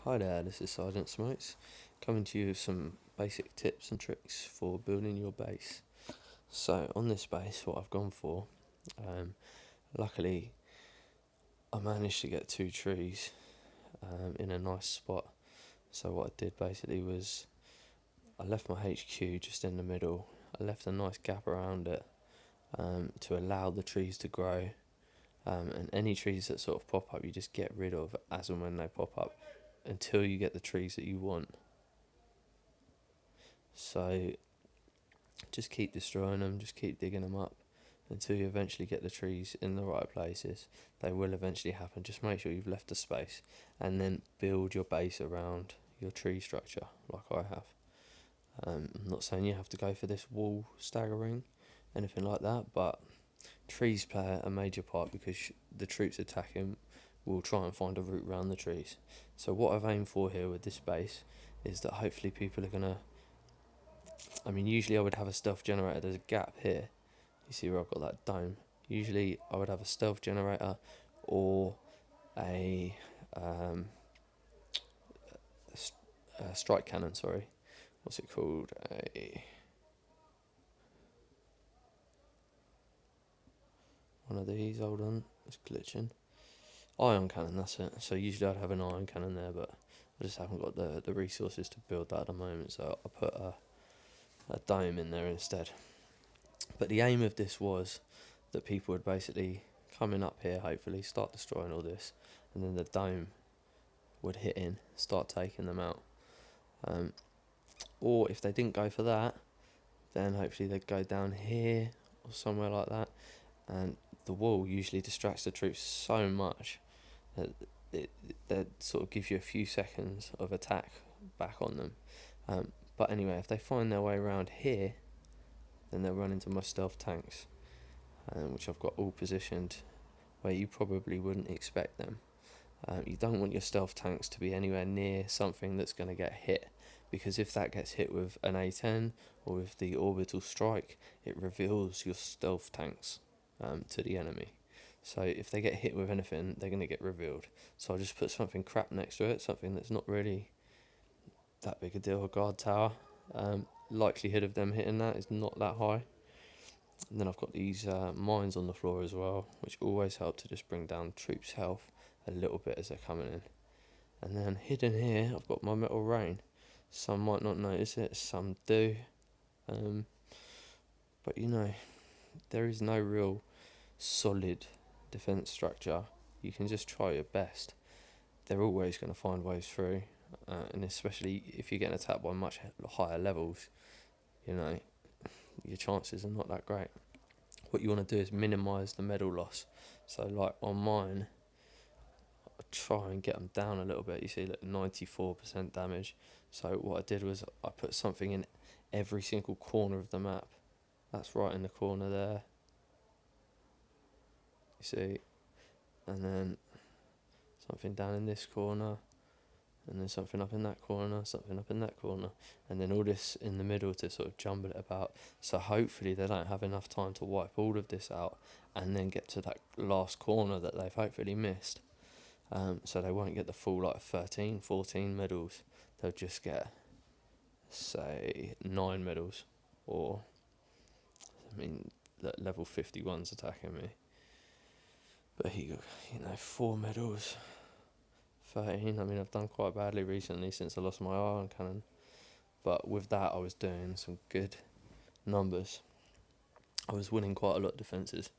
Hi there, this is Sgt Smokez, coming to you with some basic tips and tricks for building your base. So on this base, what I've gone for, um, luckily I managed to get two trees in a nice spot. So what I did basically was I left my HQ just in the middle. I left a nice gap around it to allow the trees to grow. And any trees that sort of pop up, you just get rid of as and when they pop up until you get the trees that you want. So just keep destroying them, just keep digging them up until you eventually get the trees in the right places. They will eventually happen. Just make sure you've left a space and then build your base around your tree structure like I have. I'm not saying you have to go for this wall staggering, anything like that, but trees play a major part because the troops attacking will try and find a route around the trees. So what I've aimed for here with this base is that hopefully people are going to, usually I would have a stealth generator. There's a gap here. You see where I've got that dome? Usually I would have a stealth generator or a, um, a strike cannon, sorry. What's it called? One of these, hold on, it's glitching. Ion cannon, that's it. So usually I'd have an ion cannon there, but I just haven't got the resources to build that at the moment, so I put a dome in there instead. But the aim of this was that people would basically come in up here, hopefully, start destroying all this, and then the dome would hit in, start taking them out. Or if they didn't go for that, then hopefully they'd go down here or somewhere like that. And the wall usually distracts the troops so much that that sort of gives you a few seconds of attack back on them. But anyway, if they find their way around here, then they'll run into my stealth tanks, which I've got all positioned where you probably wouldn't expect them. You don't want your stealth tanks to be anywhere near something that's going to get hit, because if that gets hit with an A10 or with the orbital strike, it reveals your stealth tanks to the enemy. So if they get hit with anything, they're going to get revealed. So I'll just put something crap next to it, something that's not really that big a deal. A guard tower. Likelihood of them hitting that is not that high. And then I've got these mines on the floor as well, which always help to just bring down troops' health a little bit as they're coming in. And then hidden here, I've got my metal rain. Some might not notice it, some do. But there is no real solid defense structure. You can just try your best. They're always going to find ways through, and especially if you're getting attacked by much higher levels, your chances are not that great. What you want to do is minimise the medal loss. So like on mine, I try and get them down a little bit. You see, like 94% damage. So what I did was I put something in every single corner of the map. That's right in the corner there. You see, and then something down in this corner, and then something up in that corner, something up in that corner, and then all this in the middle to sort of jumble it about. So hopefully they don't have enough time to wipe all of this out and then get to that last corner that they've hopefully missed. So they won't get the full 13, 14 medals. They'll just get, say, 9 medals, or level 51's attacking me. But 4 medals. 13. I've done quite badly recently since I lost my iron cannon, but with that I was doing some good numbers. I was winning quite a lot of defences.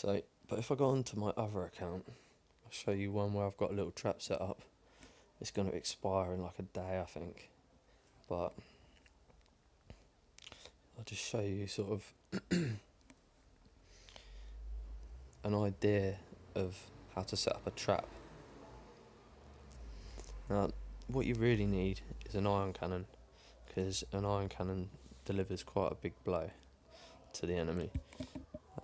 But if I go on to my other account, I'll show you one where I've got a little trap set up. It's going to expire in like a day, I think, but I'll just show you sort of an idea of how to set up a trap. Now, what you really need is an ion cannon, because an ion cannon delivers quite a big blow to the enemy.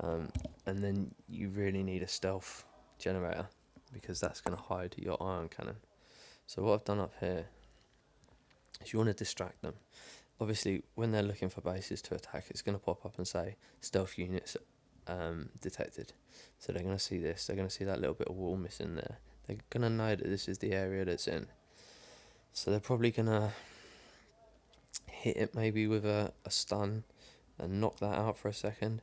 And then you really need a stealth generator, because that's going to hide your ion cannon. So what I've done up here is you want to distract them. Obviously, when they're looking for bases to attack, it's going to pop up and say stealth units detected. So they're going to see this. They're going to see that little bit of wall missing there. They're going to know that this is the area that's in. So they're probably gonna hit it maybe with a stun and knock that out for a second.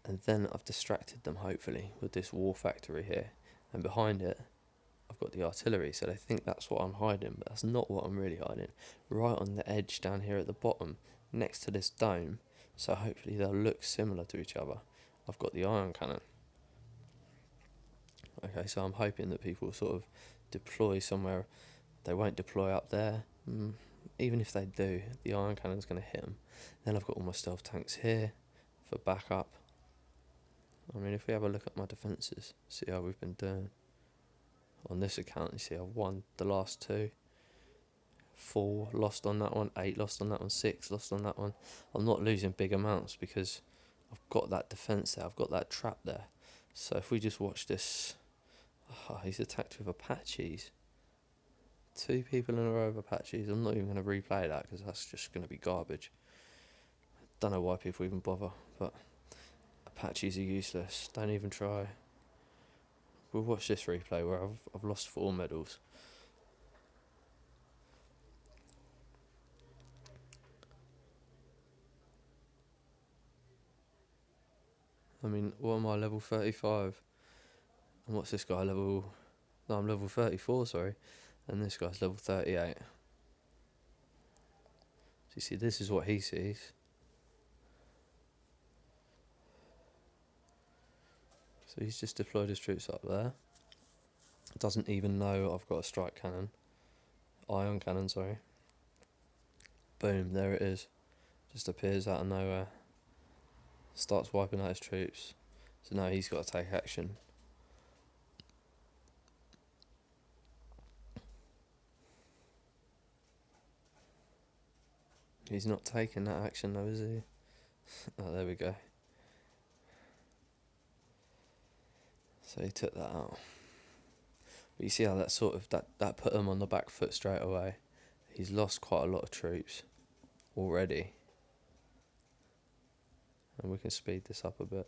And then I've distracted them, hopefully, with this war factory here. And behind it, I've got the artillery, so they think that's what I'm hiding, but that's not what I'm really hiding. Right on the edge down here at the bottom, next to this dome, so hopefully they'll look similar to each other. I've got the ion cannon. Okay, so I'm hoping that people sort of deploy somewhere. They won't deploy up there. Even if they do, the ion cannon's going to hit them. Then I've got all my stealth tanks here for backup. I mean, if we have a look at my defences, see how we've been doing. On this account, you see I've won the last 2. 4 lost on that one, 8 lost on that one, 6 lost on that one. I'm not losing big amounts because I've got that defence there, I've got that trap there. So if we just watch this, he's attacked with Apaches. 2 people in a row of Apaches. I'm not even going to replay that because that's just going to be garbage. Don't know why people even bother, but Apaches are useless. Don't even try. We'll watch this replay where I've lost 4 medals. I mean, what am I, level 35? And what's this guy, level... No, I'm level 34, sorry. And this guy's level 38. So you see, this is what he sees. So he's just deployed his troops up there. Doesn't even know I've got a strike cannon. Ion cannon, sorry. Boom, there it is. Just appears out of nowhere. Starts wiping out his troops. So now he's got to take action. He's not taking that action though, is he? Oh, there we go. So he took that out. But you see how that sort of, that put him on the back foot straight away. He's lost quite a lot of troops already. And we can speed this up a bit.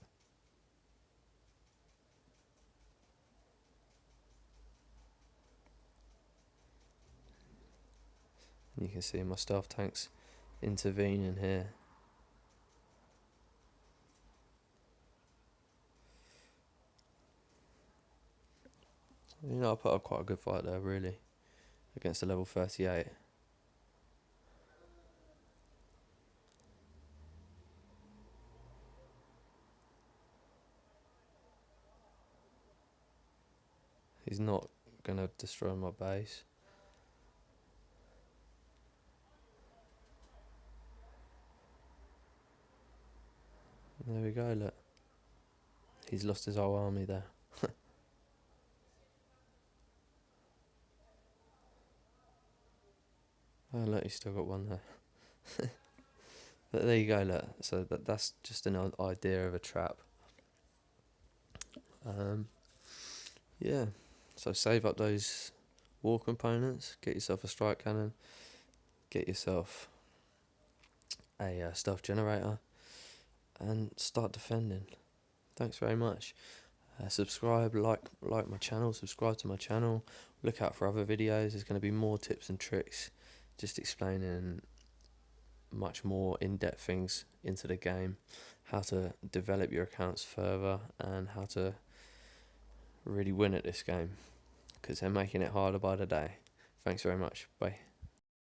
And you can see my stealth tanks intervening here. You know, I put up quite a good fight there, really, against a level 38. He's not going to destroy my base. There we go, look. He's lost his whole army there. Oh, look, he's still got one there. But there you go, look. So that's just an idea of a trap. Yeah. So save up those war components. Get yourself a strike cannon. Get yourself a stealth generator. And start defending. Thanks very much. Subscribe, like my channel, subscribe to my channel. Look out for other videos. There's going to be more tips and tricks, just explaining much more in-depth things into the game, how to develop your accounts further, and how to really win at this game, because they're making it harder by the day. Thanks very much. Bye.